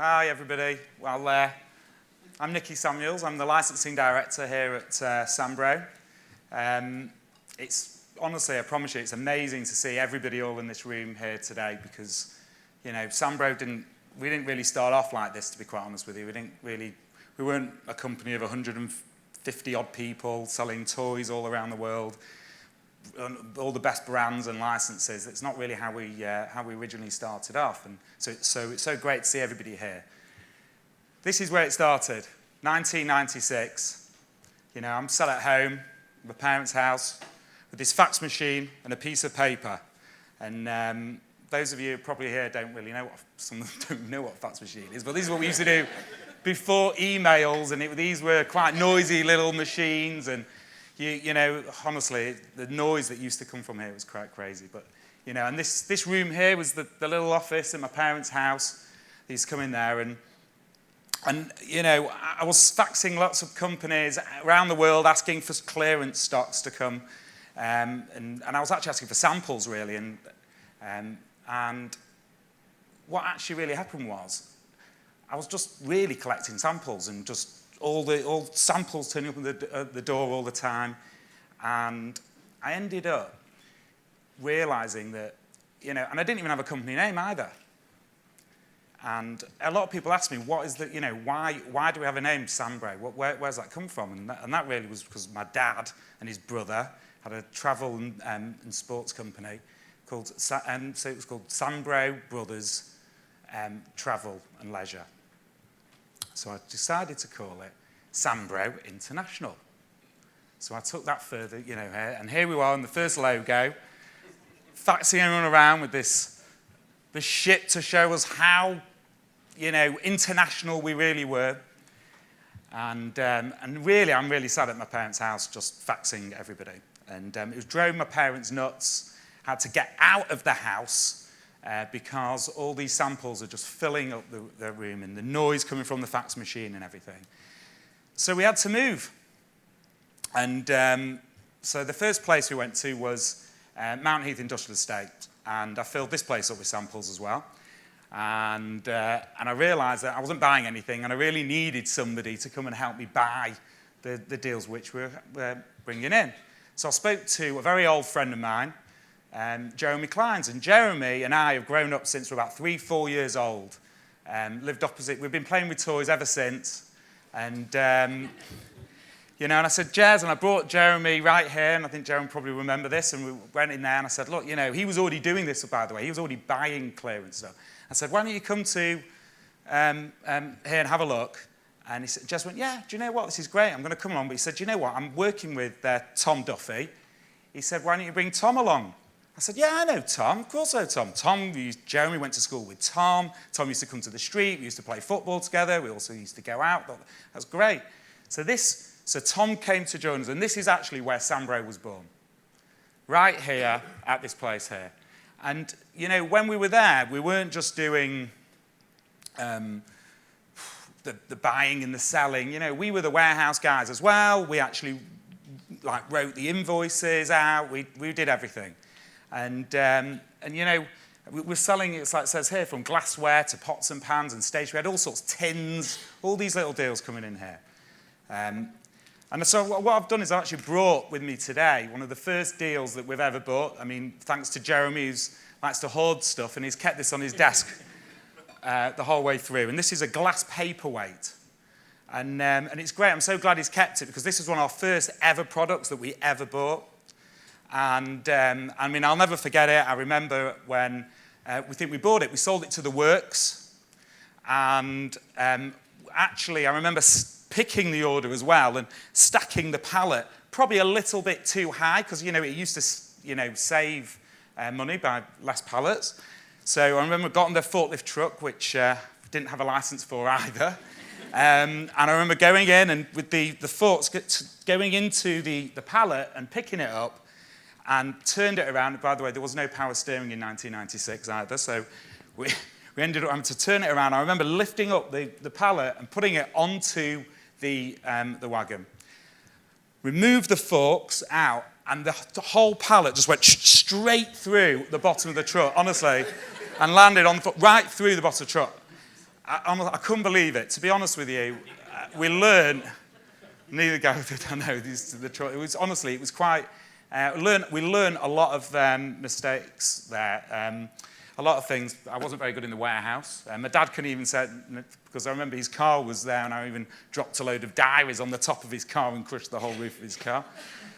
Hi, everybody. Well, I'm Nikki Samuels. I'm the licensing director here at SAMBRO. It's honestly, I promise you, it's amazing to see everybody all in this room here today because, you know, SAMBRO didn't really start off like this, to be quite honest with you. We weren't a company of 150 odd people selling toys all around the world, all the best brands and licenses. It's not really how we originally started off, and so it's so great to see everybody here. This is where it started, 1996. You know, I'm sat at home, my parents' house, with this fax machine and a piece of paper. And those of you probably here don't really know some of them don't know what a fax machine is, but this is what we used to do before emails, and these were quite noisy little machines, and you know, honestly, the noise that used to come from here was quite crazy. But, you know, and this room here was the little office in my parents' house. They used to come in there, and you know, I was faxing lots of companies around the world asking for clearance stocks to come, and I was actually asking for samples, really, and what actually really happened was I was just really collecting samples and just all samples turning up at the door all the time, and I ended up realizing that, you know, and I didn't even have a company name either. And a lot of people ask me, what is the, you know, why do we have a name, SAMBRO? Where's that come from? And that really was because my dad and his brother had a travel and sports company called, so it was called SAMBRO Brothers Travel and Leisure. So I decided to call it SAMBRO International. So I took that further, you know, and here we are on the first logo, faxing everyone around with this shit to show us how, you know, international we really were. And really, I'm really sad at my parents' house just faxing everybody. And it drove my parents nuts. Had to get out of the house because all these samples are just filling up the room and the noise coming from the fax machine and everything. So we had to move. And so the first place we went to was Mount Heath Industrial Estate. And I filled this place up with samples as well. And I realised that I wasn't buying anything, and I really needed somebody to come and help me buy the deals which we're bringing in. So I spoke to a very old friend of mine, Jeremy Kleins. And Jeremy and I have grown up since we're about 3-4 years old. Lived opposite. We've been playing with toys ever since. And you know, and I said, Jez, and I brought Jeremy right here, and I think Jeremy probably remember this, and we went in there, and I said, look, you know, he was already doing this, by the way. He was already buying clearance stuff. I said, why don't you come to here and have a look? And Jez went, yeah, do you know what? This is great. I'm going to come along. But he said, do you know what? I'm working with Tom Duffy. He said, why don't you bring Tom along? I said, yeah, I know Tom. Of course I know Tom. Jeremy went to school with Tom. Tom used to come to the street. We used to play football together. We also used to go out. That's great. So Tom came to join us, and this is actually where SAMBRO was born, right here at this place here. And, you know, when we were there, we weren't just doing the buying and the selling. You know, we were the warehouse guys as well. We actually, like, wrote the invoices out. We did everything. And you know, we're selling, it's like it says here, from glassware to pots and pans and stationery. We had all sorts of tins, all these little deals coming in here. And so what I've done is I've actually brought with me today one of the first deals that we've ever bought. I mean, thanks to Jeremy, who likes to hoard stuff, and he's kept this on his desk the whole way through. And this is a glass paperweight. And it's great. I'm so glad he's kept it, because this is one of our first ever products that we ever bought. And I mean, I'll never forget it. I remember when we bought it, we sold it to the works. And actually, I remember picking the order as well and stacking the pallet probably a little bit too high, because, you know, it used to, you know, save money by less pallets. So I remember got on the forklift truck, which didn't have a license for either. And I remember going in and with the forks going into the pallet and picking it up and turned it around. By the way, there was no power steering in 1996 either, so we ended up having to turn it around. I remember lifting up the pallet and putting it onto the wagon, removed the forks out, and the whole pallet just went straight through the bottom of the truck, honestly, and landed on right through the bottom of the truck. I couldn't believe it. To be honest with you, we learned. Neither guy did I know. It was honestly, it was quite. We learned a lot of mistakes there. A lot of things. I wasn't very good in the warehouse. My dad couldn't even say, because I remember his car was there, and I even dropped a load of diaries on the top of his car and crushed the whole roof of his car.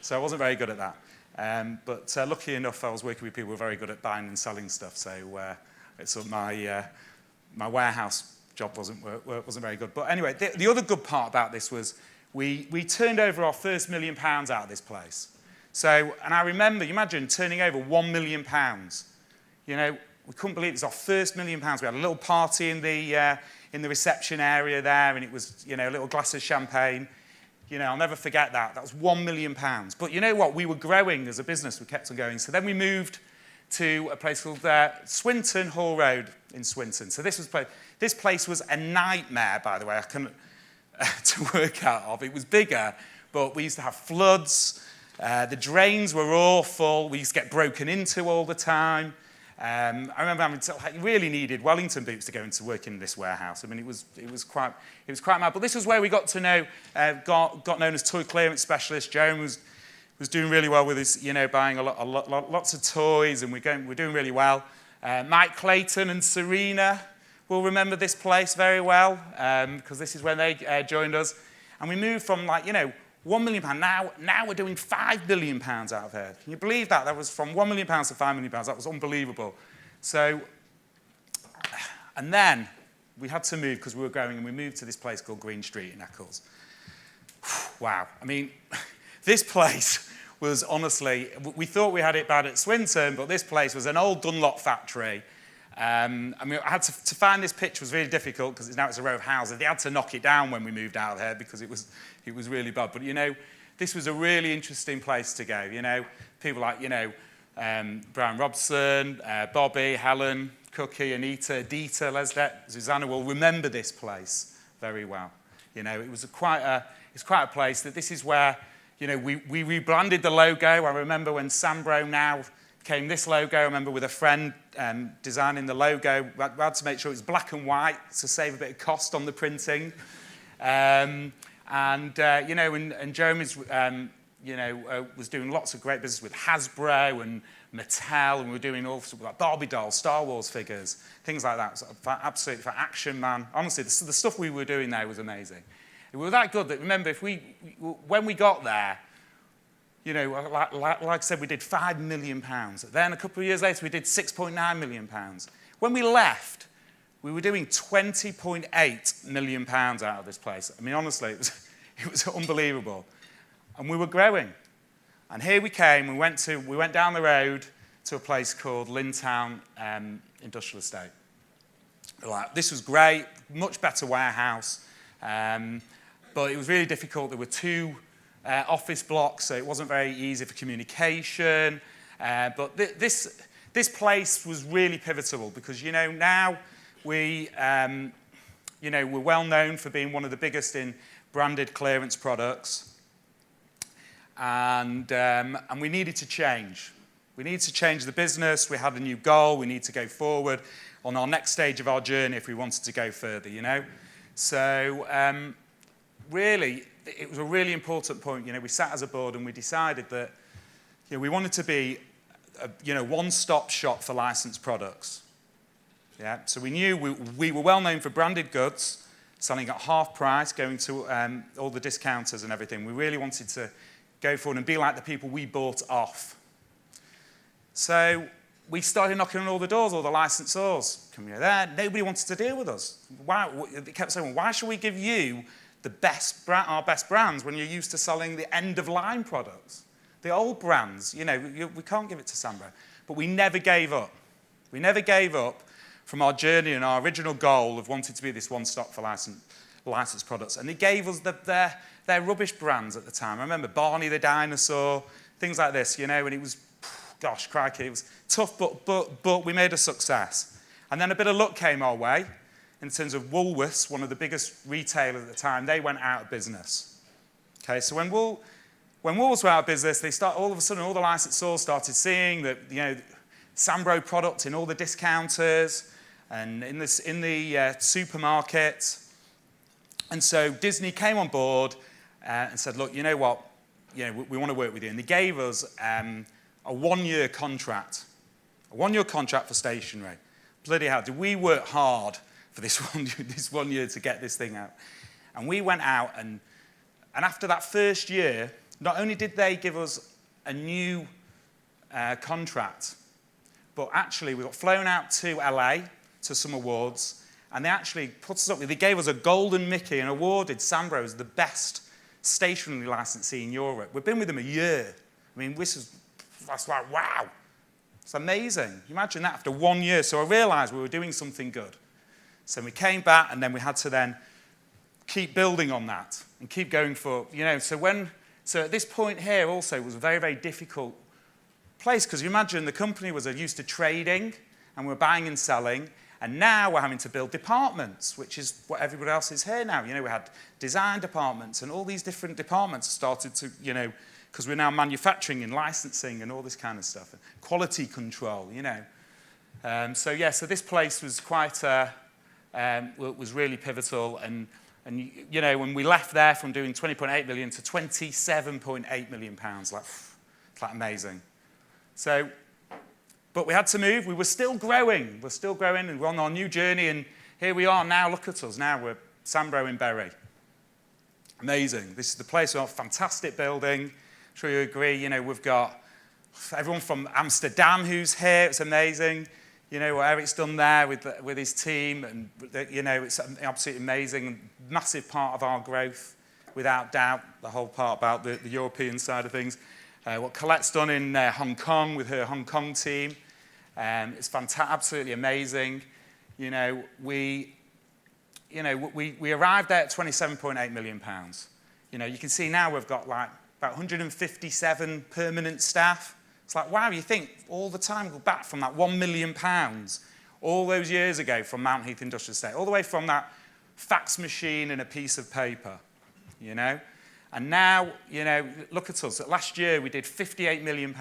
So I wasn't very good at that. But lucky enough, I was working with people who were very good at buying and selling stuff. So my warehouse job wasn't very good. But anyway, the other good part about this was we turned over our first £1 million out of this place. So, and I remember, you imagine turning over £1 million. You know, we couldn't believe it was our first £1 million. We had a little party in the reception area there, and it was, you know, a little glass of champagne. You know, I'll never forget that. That was £1 million. But you know what? We were growing as a business. We kept on going. So then we moved to a place called Swinton Hall Road in Swinton. So this place was a nightmare, by the way. I couldn't to work out of. It was bigger, but we used to have floods. The drains were awful. We used to get broken into all the time. I remember I really needed Wellington boots to go into work in this warehouse. I mean, it was quite mad. But this was where we got to know, got known as toy clearance specialist. Joan was doing really well with his, you know, buying lots of toys, and we're doing really well. Mike Clayton and Serena will remember this place very well, because this is when they joined us. And we moved from, like, you know, £1 million. Now we're doing £5 billion out of here. Can you believe that? That was from £1 million to £5 million. That was unbelievable. So, and then we had to move because we were growing, and we moved to this place called Green Street in Eccles. Wow. I mean, this place was honestly, we thought we had it bad at Swinton, but this place was an old Dunlop factory. I mean, I had to find this pitch was really difficult because now it's a row of houses. They had to knock it down when we moved out there because it was really bad. But, you know, this was a really interesting place to go. You know, people like, you know, Brian Robson, Bobby, Helen, Cookie, Anita, Dita, Leslie, Susanna will remember this place very well. You know, it's quite a place that this is where, you know, we rebranded the logo. I remember when SAMBRO now came this logo. I remember with a friend designing the logo. We had to make sure it was black and white to save a bit of cost on the printing. You know, and Jeremy, you know, was doing lots of great business with Hasbro and Mattel, and we were doing all sorts of, like, Barbie dolls, Star Wars figures, things like that. So absolutely for Action Man. Honestly, the stuff we were doing there was amazing. We were that good that, remember, when we got there, you know, like I said, we did £5 million. Then a couple of years later, we did £6.9 million. When we left, we were doing £20.8 million out of this place. I mean, honestly, it was unbelievable. And we were growing. And here we came. We went down the road to a place called Lintown Industrial Estate. Like, this was great, much better warehouse. But it was really difficult. There were two office blocks, so it wasn't very easy for communication. But this place was really pivotal because, you know, now you know, we're well known for being one of the biggest in branded clearance products, and we needed to change. We needed to change the business. We had a new goal. We need to go forward on our next stage of our journey if we wanted to go further, you know. So really, it was a really important point. You know, we sat as a board and we decided that, you know, we wanted to be a, you know, one-stop shop for licensed products. Yeah, so we knew we were well known for branded goods, selling at half price, going to all the discounters and everything. We really wanted to go forward and be like the people we bought off. So we started knocking on all the doors, all the licensors. Come here, there. Nobody wanted to deal with us. Why? They kept saying, why should we give you our best brands when you're used to selling the end-of-line products? The old brands, you know, we can't give it to SAMBRO. But we never gave up. We never gave up from our journey and our original goal of wanting to be this one-stop for licensed products. And they gave us their rubbish brands at the time. I remember Barney the Dinosaur, things like this, you know, and it was, gosh, crikey, it was tough, but we made a success. And then a bit of luck came our way. In terms of Woolworths, one of the biggest retailers at the time, they went out of business. Okay, so when Woolworths went out of business, all of a sudden all the licensors started seeing that, you know, SAMBRO product in all the discounters. and in the supermarket. And so Disney came on board and said, look, you know what, we want to work with you. And they gave us a one-year contract for stationery. Bloody hell, did we work hard for this one year to get this thing out. And we went out, and after that first year, not only did they give us a new contract, but actually we got flown out to LA to some awards, and they actually put us up. They gave us a golden Mickey and awarded SAMBRO as the best stationery licensee in Europe. We've been with them a year. I mean, that's like, wow. It's amazing. You imagine that after 1 year. So I realized we were doing something good. So we came back, and then we had to then keep building on that and keep going for, so at this point here also it was a very, very difficult place, because you imagine the company was used to trading and we're buying and selling, and now we're having to build departments, which is what everybody else is here now. We had design departments, and all these different departments started to, because we're now manufacturing and licensing and all this kind of stuff, quality control, So this place was quite, was really pivotal, and when we left there from doing 20.8 million to 27.8 million pounds, it's like amazing. So, but we had to move. We were still growing. And we're on our new journey, and here we are now. Look at us now. We're SAMBRO in Bury. Amazing. This is the place. We're a fantastic building. I'm sure you agree. We've got everyone from Amsterdam who's here. It's amazing. What Eric's done there with his team, and it's absolutely amazing and massive part of our growth, without doubt. The whole part about the European side of things. What Colette's done in Hong Kong with her Hong Kong team, it's fantastic, absolutely amazing. We arrived there at 27.8 million pounds. You can see now we've got like about 157 permanent staff. It's like, wow, you think all the time, go back from that £1 million all those years ago from Mount Heath Industrial Estate, all the way from that fax machine and a piece of paper, And now, look at us. Last year, we did £58 million.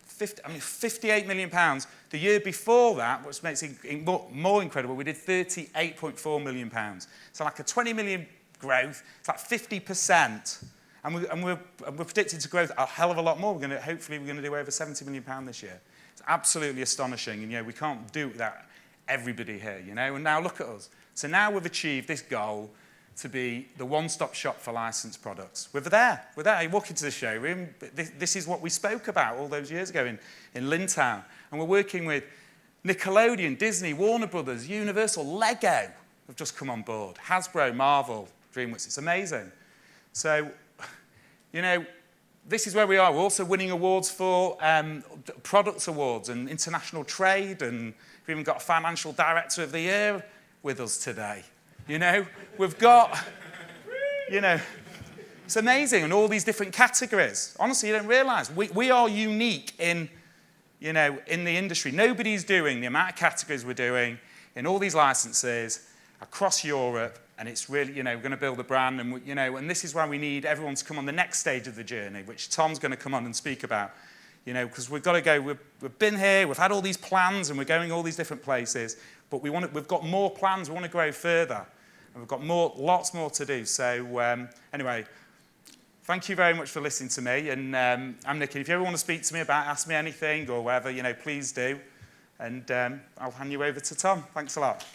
58 million pounds. The year before that, which makes it more incredible, we did 38.4 million pounds. So like a 20 million growth. It's like 50%. And we're predicted to grow a hell of a lot more. Hopefully we're going to do over 70 million pounds this year. It's absolutely astonishing. And we can't do it without everybody here, And now look at us. So now we've achieved this goal to be the one-stop shop for licensed products. We're there. You walk into the showroom. This is what we spoke about all those years ago in Lintown. And we're working with Nickelodeon, Disney, Warner Brothers, Universal, Lego have just come on board. Hasbro, Marvel, DreamWorks. It's amazing. So, this is where we are. We're also winning awards for products awards and international trade, and we've even got a financial director of the year with us today. We've got, it's amazing in all these different categories. Honestly, you don't realize. We are unique in the industry. Nobody's doing the amount of categories we're doing in all these licenses across Europe, and it's really, we're going to build a brand, and, and this is why we need everyone to come on the next stage of the journey, which Tom's going to come on and speak about, because we've got to go, we've been here, we've had all these plans, and we're going all these different places, but we've got more plans, we want to grow further. And we've got lots more to do. So anyway, thank you very much for listening to me. And I'm Nikki. If you ever want to speak to me ask me anything or whatever, please do. And I'll hand you over to Tom. Thanks a lot.